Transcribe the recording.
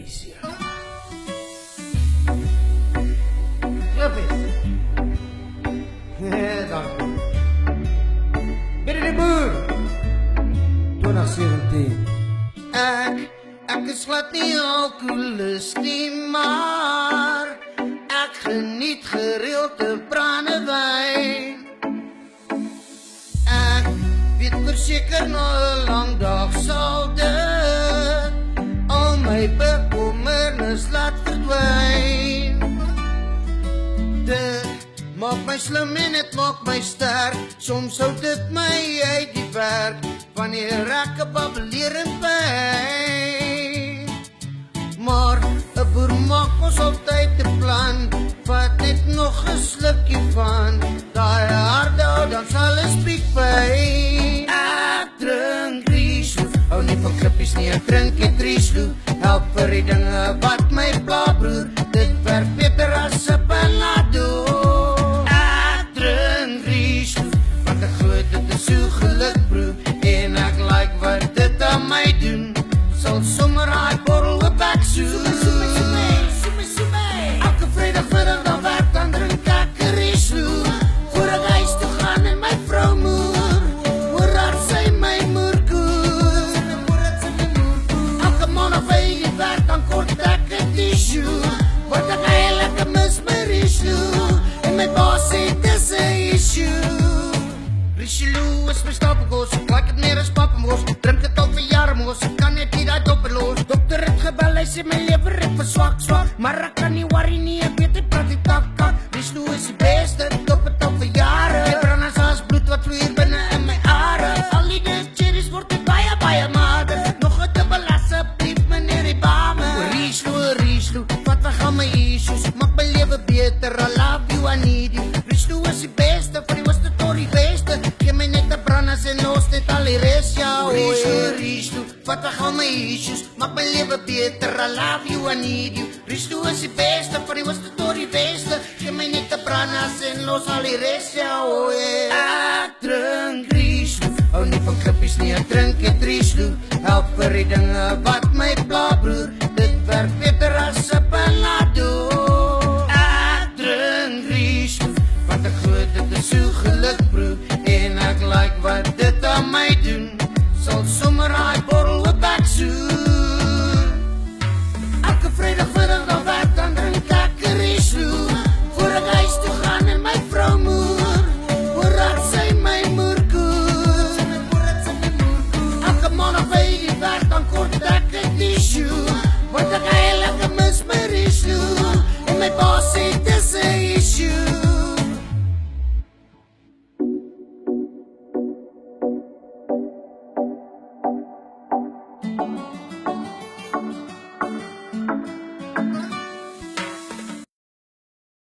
Patricia. Joppies. Dankie. Bidde die boer. 2017. Ek is glad nie alkoholist nie, maar ek geniet gereeld 'n brandewyn. Ek weet verseker na 'n lang dag sal dit al my bekommernis laat verdwyn. Dit maak my slim en dit maak my sterk. Soms hou dit my uit die werk wanneer ek 'n babbelerend pyn. Maar 'n boer maak ons altyd 'n plan. Vat net nog 'n slukkie van daai harde, dan sal ek spiek by. Ek drink Riesloe, hou nie van klippies nie, ek drink het Riesloe. Help vir die dinge wat my pla, broer. Dit werk beter as 'n Panado. Ek drink Riesloe, want ek glo dit is so geluk, broer. En ek like wat dit aan my doen. Sal sommer raai borrel op ek soe. Elke Vrydag dan werk, dan drink ek 'n Riesloe. Voor ek huis toe gaan en my vrou moer, hoor haar sy my moer koer. Elke maandag by die werk, dan kort ek 'n tissue. Want ek eintlik mis my Riesloe, en my baas sê dis 'n issue. Riesloe is my stapelkos, ek like het meer as pappenmos. Drink het al vir jare mos, ek kan net nie dat opperloos. Dokter het gebel, hy sê my lever het verswak, maar ek kan nie worry nie, ek weet ek praat die kak. Riesloe is die beste, ek dop het al vir jare. My brand is as bloed wat vloeier binne in my are. Al die cherries word ek baie mader. Nog 'n dubbel asseblief meneer die bame. Riesloe, wat weg aan my issues, maak my lewe beter. I love you, I need you. Riesloe is die beste, van die ooste tot die weste. Gee my net 'n branders en los net al die res, ja. Riesloe, wat weg aan my issues, maak my lewe beter. I love you, I need you. Riesloe is die beste, van die ooste tot die weste. Gee my net 'n branders en los al die res, ja. Ek drink Riesloe, hou nie van klippies nie, ek drink het Riesloe. Help vir die dinge wat my pla, broer.